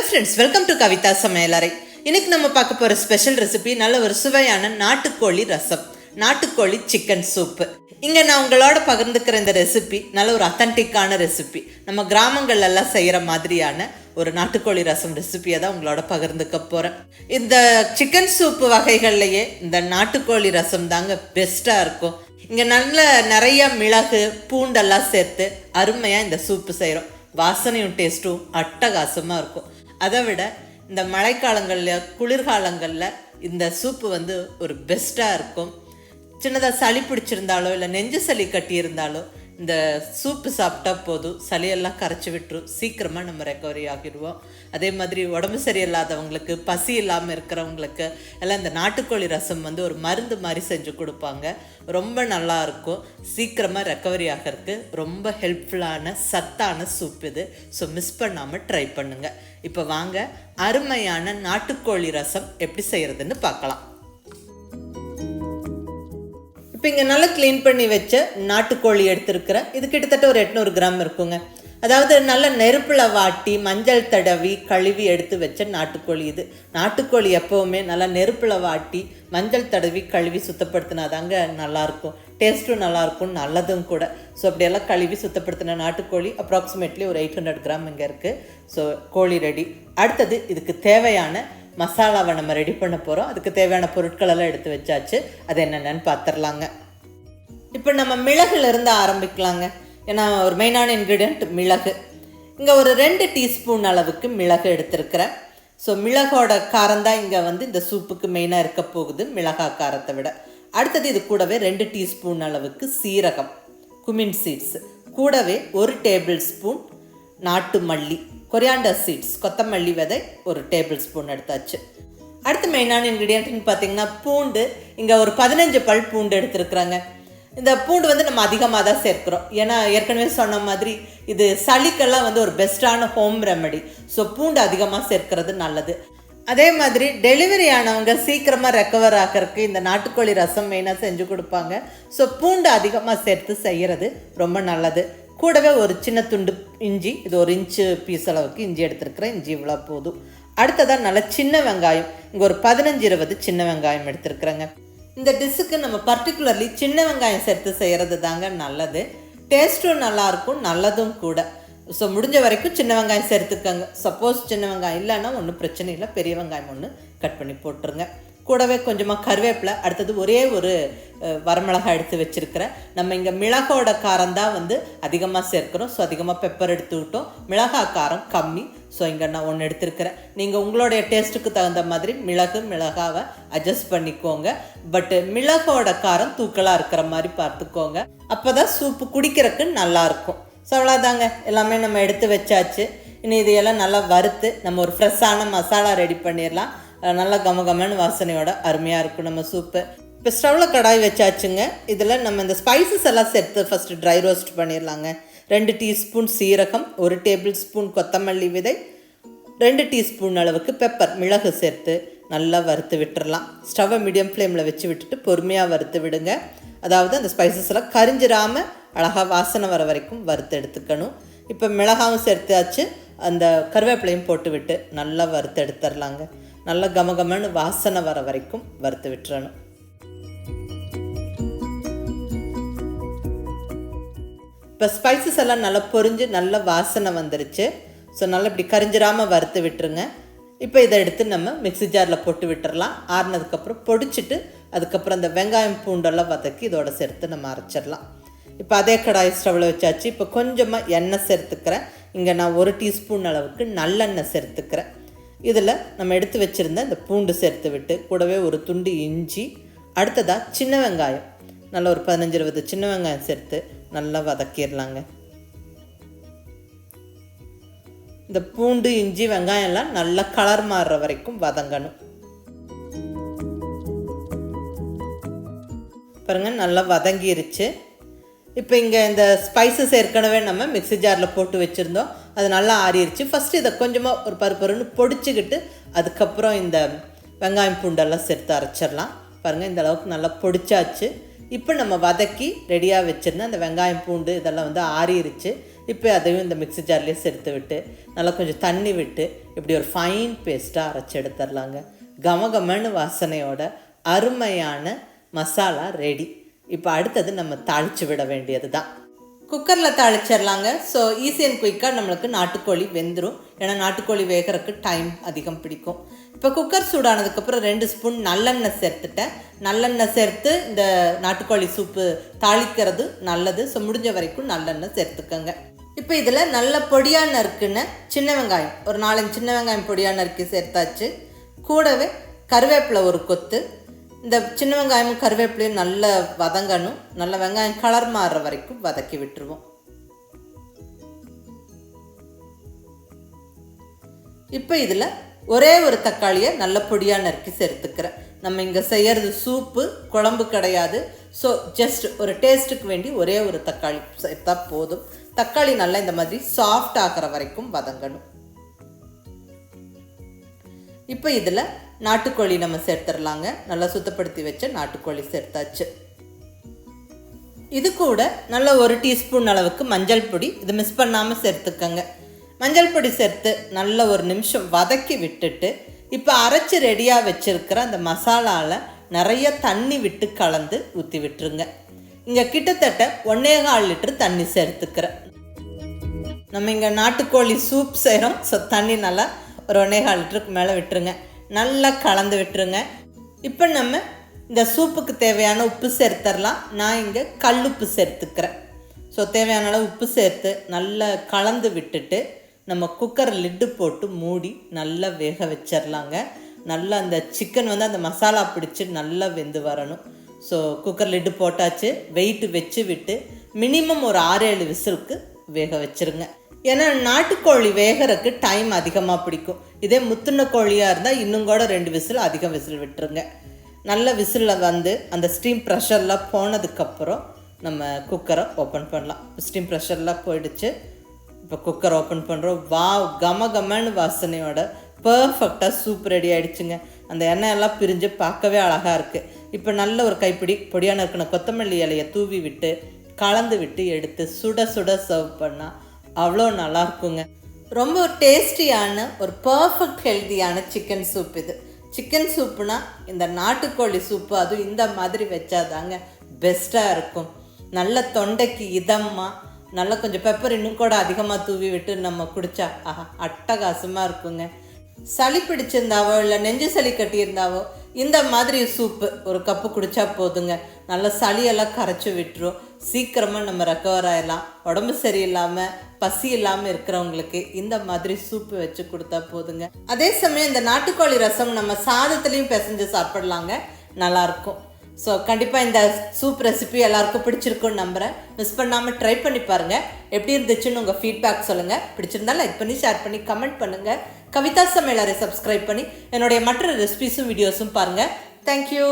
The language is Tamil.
Friends, welcome to கவிதாசmayalarai. இன்னைக்கு நம்ம பார்க்க போகிற ஸ்பெஷல் ரெசிபி நல்ல ஒரு சுவையான நாட்டுக்கோழி ரசம், நாட்டுக்கோழி சிக்கன் சூப்பு. இங்கே நான் உங்களோட பகிர்ந்துக்கிற இந்த ரெசிபி நல்ல ஒரு அத்தன்டிக்கான ரெசிபி. நம்ம கிராமங்கள்லாம் செய்கிற மாதிரியான ஒரு நாட்டுக்கோழி ரசம் ரெசிபியை தான் உங்களோட பகிர்ந்துக்க போகிறேன். இந்த சிக்கன் சூப்பு வகைகள்லையே இந்த நாட்டுக்கோழி ரசம் தாங்க பெஸ்ட்டாக இருக்கும். இங்கே நிறைய மிளகு பூண்டெல்லாம் சேர்த்து அருமையாக இந்த சூப்பு செய்கிறோம். வாசனையும் டேஸ்ட்டும் அட்டகாசமாக இருக்கும். அதை விட இந்த மழைக்காலங்களில் குளிர்காலங்களில் இந்த சூப்பு ஒரு பெஸ்ட்டாக இருக்கும். சின்னதாக சளி பிடிச்சிருந்தாலோ இல்லை நெஞ்சு சளி கட்டியிருந்தாலோ இந்த சூப்பு சாப்பிட்டா போதும், சளியெல்லாம் கரைச்சி விட்டுரும். சீக்கிரமாக நம்ம ரெக்கவரி ஆகிடுவோம். அதே மாதிரி உடம்பு சரியில்லாதவங்களுக்கு, பசி இல்லாமல் இருக்கிறவங்களுக்கு எல்லாம் இந்த நாட்டுக்கோழி ரசம் ஒரு மருந்து மாதிரி செஞ்சு கொடுப்பாங்க. ரொம்ப நல்லாயிருக்கும். சீக்கிரமாக ரெக்கவரி ஆகிறதுக்கு ரொம்ப ஹெல்ப்ஃபுல்லான சத்தான சூப் இது. ஸோ மிஸ் பண்ணாமல் ட்ரை பண்ணுங்கள். இப்போ வாங்க அருமையான நாட்டுக்கோழி ரசம் எப்படி செய்கிறதுன்னு பார்க்கலாம். இப்போ இங்கே நல்லா க்ளீன் பண்ணி வச்ச நாட்டுக்கோழி எடுத்துருக்கிறேன். இது கிட்டத்தட்ட ஒரு 800 கிராம் இருக்குங்க. அதாவது நல்ல நெருப்பில் வாட்டி மஞ்சள் தடவி கழுவி எடுத்து வச்ச நாட்டுக்கோழி இது. நாட்டுக்கோழி எப்போவுமே நல்லா நெருப்பில் வாட்டி மஞ்சள் தடவி கழுவி சுத்தப்படுத்தினாதாங்க நல்லாயிருக்கும். டேஸ்ட்டும் நல்லாயிருக்கும், நல்லதும் கூட. ஸோ அப்படியெல்லாம் கழுவி சுத்தப்படுத்தின நாட்டுக்கோழி அப்ராக்சிமேட்லி ஒரு 800 கிராம் இங்கே இருக்குது. ஸோ கோழி ரெடி. அடுத்தது இதுக்கு தேவையான மசாலாவை நம்ம ரெடி பண்ண போகிறோம். அதுக்கு தேவையான பொருட்களெல்லாம் எடுத்து வச்சாச்சு. அது என்னென்னு பார்த்துடலாங்க. இப்போ நம்ம மிளகுலேருந்து ஆரம்பிக்கலாங்க. ஏன்னா ஒரு மெயினான இன்க்ரீடியண்ட் மிளகு. இங்கே ஒரு 2 டீஸ்பூன் அளவுக்கு மிளகு எடுத்துருக்கிறேன். ஸோ மிளகோட காரம் தான் இங்கே இந்த சூப்புக்கு மெயினாக இருக்க போகுது, மிளகா காரத்தை விட. அடுத்தது இது கூடவே 2 டீஸ்பூன் அளவுக்கு சீரகம், குமின் சீட்ஸ், கூடவே 1 டேபிள் ஸ்பூன் நாட்டு மல்லி, கொரியாண்டர் சீட்ஸ், கொத்தமல்லி விதை 1 டேபிள் ஸ்பூன் எடுத்தாச்சு. அடுத்து மெயினான இன்க்ரீடியன்ட்னு பார்த்தீங்கன்னா பூண்டு. இங்கே ஒரு 15 பல் பூண்டு எடுத்துருக்குறாங்க. இந்த பூண்டு நம்ம அதிகமாக தான் சேர்க்குறோம். ஏன்னா ஏற்கனவே சொன்ன மாதிரி இது சளிக்கெல்லாம் ஒரு பெஸ்ட்டான ஹோம் ரெமெடி. ஸோ பூண்டு அதிகமாக சேர்க்கிறது நல்லது. அதே மாதிரி டெலிவரி ஆனவங்க சீக்கிரமாக ரெக்கவர் ஆகிறதுக்கு இந்த நாட்டுக்கோழி ரசம் மெயினாக செஞ்சு கொடுப்பாங்க. ஸோ பூண்டு அதிகமாக சேர்த்து செய்கிறது ரொம்ப நல்லது. கூடவே ஒரு சின்ன துண்டு இஞ்சி, இது 1 இன்ச்சு பீஸ் அளவுக்கு இஞ்சி எடுத்துருக்குறேன். இஞ்சி இவ்வளோ போதும். அடுத்ததாக நல்ல சின்ன வெங்காயம், இங்கே ஒரு 15-20 சின்ன வெங்காயம் எடுத்துருக்குறேங்க. இந்த டிஷ்ஷுக்கு நம்ம பர்டிகுலர்லி சின்ன வெங்காயம் சேர்த்து செய்கிறது தாங்க நல்லது. டேஸ்ட்டும் நல்லாயிருக்கும், நல்லதும் கூட. ஸோ முடிஞ்ச வரைக்கும் சின்ன வெங்காயம் சேர்த்துக்கோங்க. சப்போஸ் சின்ன வெங்காயம் இல்லைன்னா ஒன்றும் பிரச்சனை இல்லை, பெரிய வெங்காயம் ஒன்று கட் பண்ணி போட்டுருங்க. கூடவே கொஞ்சமாக கருவேப்பிலை. அடுத்தது ஒரே ஒரு வரமிளகாய் எடுத்து வச்சுருக்கிறேன். நம்ம இங்கே மிளகோட காரம் தான் அதிகமாக சேர்க்குறோம். ஸோ அதிகமாக பெப்பர் எடுத்துக்கிட்டோம். மிளகாய் காரம் கம்மி. ஸோ இங்கே நான் 1 எடுத்துருக்கிறேன். நீங்கள் உங்களுடைய டேஸ்ட்டுக்கு தகுந்த மாதிரி மிளகாவை அட்ஜஸ்ட் பண்ணிக்கோங்க. பட்டு மிளகோட காரம் தூக்கலாக இருக்கிற மாதிரி பார்த்துக்கோங்க. அப்போ தான் சூப்பு குடிக்கிறதுக்கு நல்லாயிருக்கும். ஸோ அவ்வளோதாங்க, எல்லாமே நம்ம எடுத்து வச்சாச்சு. இனி இதையெல்லாம் நல்லா வறுத்து நம்ம ஒரு ஃப்ரெஷ்ஷான மசாலா ரெடி பண்ணிடலாம். நல்லா கமகமன்னு வாசனையோட அருமையாக இருக்கும் நம்ம சூப்பு. இப்போ ஸ்டவ்வில் கடாய் வச்சாச்சுங்க. இதில் நம்ம இந்த ஸ்பைசஸ் எல்லாம் சேர்த்து ஃபஸ்ட்டு ட்ரை ரோஸ்ட் பண்ணிடலாங்க. 2 டீஸ்பூன் சீரகம், 1 டேபிள் ஸ்பூன் கொத்தமல்லி விதை, 2 டீஸ்பூன் அளவுக்கு பெப்பர், மிளகு சேர்த்து நல்லா வறுத்து விட்டுடலாம். ஸ்டவ்வை மீடியம் ஃப்ளேமில் வச்சு விட்டுட்டு பொறுமையாக வறுத்து விடுங்க. அதாவது அந்த ஸ்பைசஸ் எல்லாம் கரிஞ்சிடாமல் அழகாக வாசனை வர வரைக்கும் வறுத்து எடுத்துக்கணும். இப்போ மிளகாவும் சேர்த்தாச்சு. அந்த கருவேப்பிலையும் போட்டு விட்டு நல்லா வறுத்து எடுத்துடலாங்க. நல்லா கமகமன்னு வாசனை வர வரைக்கும் வறுத்து விட்டுறணும். இப்போ ஸ்பைசஸ் எல்லாம் நல்லா பொரிஞ்சு நல்ல வாசனை வந்துருச்சு. ஸோ நல்லா இப்படி கரிஞ்சிடாமல் வறுத்து விட்டுருங்க. இப்போ இதை எடுத்து நம்ம மிக்ஸி ஜாரில் போட்டு விட்டுறலாம். ஆறுனதுக்கப்புறம் பொடிச்சிட்டு அதுக்கப்புறம் அந்த வெங்காயம் பூண்டெல்லாம் வதக்கி இதோட சேர்த்து நம்ம அரைச்சிடலாம். இப்போ அதே கடாய் ஸ்டவ்வில் வச்சாச்சு. இப்போ கொஞ்சமாக எண்ணெய் சேர்த்துக்கிறேன். இங்கே நான் 1 டீஸ்பூன் அளவுக்கு நல்லெண்ணெய் சேர்த்துக்கிறேன். இதில் நம்ம எடுத்து வச்சுருந்த இந்த பூண்டு சேர்த்து விட்டு கூடவே ஒரு துண்டு இஞ்சி, அடுத்ததாக சின்ன வெங்காயம், நல்லா ஒரு 15-20 சின்ன வெங்காயம் சேர்த்து நல்லா வதக்கிடலாங்க. இந்த பூண்டு இஞ்சி வெங்காயம்லாம் நல்லா கலர் மாறுற வரைக்கும் வதங்கணும். பாருங்கள், நல்லா வதங்கிருச்சு. இப்போ இங்கே இந்த ஸ்பைசஸ் ஏற்கனவே நம்ம மிக்ஸி ஜாரில் போட்டு வச்சுருந்தோம். அது நல்லா ஆறிடுச்சு. ஃபஸ்ட்டு இதை கொஞ்சமாக ஒரு பருன்னு பொடிச்சுக்கிட்டு அதுக்கப்புறம் இந்த வெங்காயம் பூண்டெல்லாம் சேர்த்து அரைச்சிடலாம். பாருங்கள், இந்த அளவுக்கு நல்லா பொடிச்சாச்சு. இப்போ நம்ம வதக்கி ரெடியாக வச்சுருந்த அந்த வெங்காயம் பூண்டு இதெல்லாம் வந்து ஆறிடுச்சு. இப்போ அதையும் இந்த மிக்ஸி ஜார்லேயே சேர்த்து விட்டு நல்லா கொஞ்சம் தண்ணி விட்டு இப்படி ஒரு ஃபைன் பேஸ்ட்டாக அரைச்சி எடுத்துடலாங்க. கமகமன்னு வாசனையோட அருமையான மசாலா ரெடி. இப்போ அடுத்தது நம்ம தாளித்து விட வேண்டியது தான். குக்கரில் தாளிச்சிடலாங்க. ஸோ ஈஸி அண்ட் குயிக்காக நம்மளுக்கு நாட்டுக்கோழி வெந்துடும். ஏன்னா நாட்டுக்கோழி வேகிறதுக்கு டைம் அதிகம் பிடிக்கும். இப்போ குக்கர் சூடானதுக்கப்புறம் 2 ஸ்பூன் நல்லெண்ணெய் சேர்த்துட்டேன். நல்லெண்ணெய் சேர்த்து இந்த நாட்டுக்கோழி சூப்பு தாளிக்கிறது நல்லது. ஸோ முடிஞ்ச வரைக்கும் நல்லெண்ணெய் சேர்த்துக்கோங்க. இப்போ இதில் நல்ல பொடியாக நறுக்குன்னு சின்ன வெங்காயம் ஒரு 4 சின்ன வெங்காயம் பொடியாக நறுக்கி சேர்த்தாச்சு. கூடவே கருவேப்பிலை ஒரு கொத்து. இந்த சின்ன வெங்காயமும் கருவேப்பிலையும் நல்லா வதங்கணும். நல்ல வெங்காயம் கலர் மாறுற வரைக்கும் வதக்கி விட்டுருவோம். இப்போ இதில் ஒரே ஒரு தக்காளியை நல்ல பொடியாக நறுக்கி சேர்த்துக்கிறேன். நம்ம இங்கே செய்கிறது சூப்பு, குழம்பு கிடையாது. ஸோ ஜஸ்ட் ஒரு டேஸ்ட்டுக்கு வேண்டி ஒரே ஒரு தக்காளி சேர்த்தா போதும். தக்காளி நல்லா இந்த மாதிரி சாஃப்ட் ஆகிற வரைக்கும் வதங்கணும். இப்போ இதில் நாட்டுக்கோழி நம்ம சேர்த்துடலாங்க. நல்லா சுத்தப்படுத்தி வச்ச நாட்டுக்கோழி சேர்த்தாச்சு. இது கூட நல்ல 1 டீஸ்பூன் அளவுக்கு மஞ்சள் பொடி, இது மிஸ் பண்ணாமல் சேர்த்துக்கங்க. மஞ்சள் பொடி சேர்த்து நல்ல 1 நிமிஷம் வதக்கி விட்டுட்டு இப்போ அரைச்சி ரெடியாக வச்சுருக்கிற அந்த மசாலாவில் நிறைய தண்ணி விட்டு கலந்து ஊற்றி விட்டுருங்க. இங்கே கிட்டத்தட்ட 1.25 லிட்டர் தண்ணி சேர்த்துக்கிறேன். நம்ம இங்கே நாட்டுக்கோழி சூப் செய்கிறோம். ஸோ தண்ணி நல்லா ஒரு 1.25 லிட்டருக்கு மேலே விட்டுருங்க. நல்லா கலந்து விட்டுருங்க. இப்போ நம்ம இந்த சூப்புக்கு தேவையான உப்பு சேர்த்துடலாம். நான் இங்கே கல்லுப்பு சேர்த்துக்கிறேன். ஸோ தேவையான அளவு உப்பு சேர்த்து நல்லா கலந்து விட்டுட்டு நம்ம குக்கர் லிட்டு போட்டு மூடி நல்லா வேக வச்சிடலாங்க. நல்லா அந்த சிக்கன் வந்து அந்த மசாலா பிடிச்சி நல்லா வெந்து வரணும். ஸோ குக்கர் லிட்டு போட்டாச்சு. வெயிட்டு வச்சு விட்டு மினிமம் ஒரு 6-7 விசிலுக்கு வேக வச்சுருங்க. ஏன்னா நாட்டுக்கோழி வேகிறதுக்கு டைம் அதிகமாக பிடிக்கும். இதே முத்துன கோழியாக இருந்தால் இன்னும் கூட 2 விசில் அதிகம் விசில் விட்டுருங்க. நல்ல விசிலில் வந்து அந்த ஸ்டீம் ப்ரெஷர்லாம் போனதுக்கப்புறம் நம்ம குக்கரை ஓப்பன் பண்ணலாம். ஸ்டீம் ப்ரெஷர்லாம் போயிடுச்சு. இப்போ குக்கர் ஓப்பன் பண்ணுறோம். கமகமன்னு வாசனையோட பர்ஃபெக்டாக சூப் ரெடி ஆகிடுச்சுங்க. அந்த எண்ணெயெல்லாம் பிரிஞ்சு பார்க்கவே அழகாக இருக்குது. இப்போ நல்ல ஒரு கைப்பிடி பொடியான இருக்கிற கொத்தமல்லி இலையை தூவி விட்டு கலந்து விட்டு எடுத்து சுட சுட சர்வ் பண்ணால் அவ்வளோ நல்லா இருக்குங்க. ரொம்ப டேஸ்டியான ஒரு பர்ஃபெக்ட் ஹெல்த்தியான சிக்கன் சூப் இது. சிக்கன் சூப்புனா இந்த நாட்டுக்கோழி சூப்பு அதுவும் இந்த மாதிரி வச்சாதாங்க பெஸ்ட்டாக இருக்கும். நல்ல தொண்டைக்கு இதமாக நல்லா கொஞ்சம் பெப்பர் இன்னும் கூட அதிகமாக தூவி விட்டு நம்ம குடித்தா அட்டகாசமாக இருக்குங்க. சளி பிடிச்சிருந்தாவோ இல்லை நெஞ்சு சளி கட்டியிருந்தாவோ இந்த மாதிரி சூப்பு ஒரு கப்பு குடித்தா போதுங்க. நல்லா சளியெல்லாம் கரைச்சி விட்டுரும். சீக்கிரமாக நம்ம ரெக்கவர் ஆகிடலாம். உடம்பு சரியில்லாமல் பசி இல்லாமல் இருக்கிறவங்களுக்கு இந்த மாதிரி சூப்பு வச்சு கொடுத்தா போதுங்க. அதே சமயம் இந்த நாட்டுக்கோழி ரசம் நம்ம சாதத்துலேயும் பிசைஞ்சு சாப்பிடலாங்க, நல்லாயிருக்கும். ஸோ கண்டிப்பாக இந்த சூப் ரெசிபி எல்லாருக்கும் பிடிச்சிருக்குன்னு நம்புகிறேன். மிஸ் பண்ணாமல் ட்ரை பண்ணி பாருங்கள். எப்படி இருந்துச்சுன்னு உங்கள் ஃபீட்பேக் சொல்லுங்கள். பிடிச்சிருந்தா லைக் பண்ணி ஷேர் பண்ணி கமெண்ட் பண்ணுங்கள். கவிதா சமையலறை சப்ஸ்கிரைப் பண்ணி என்னுடைய மற்ற ரெசிபிஸும் வீடியோஸும் பாருங்கள். தேங்க்யூ.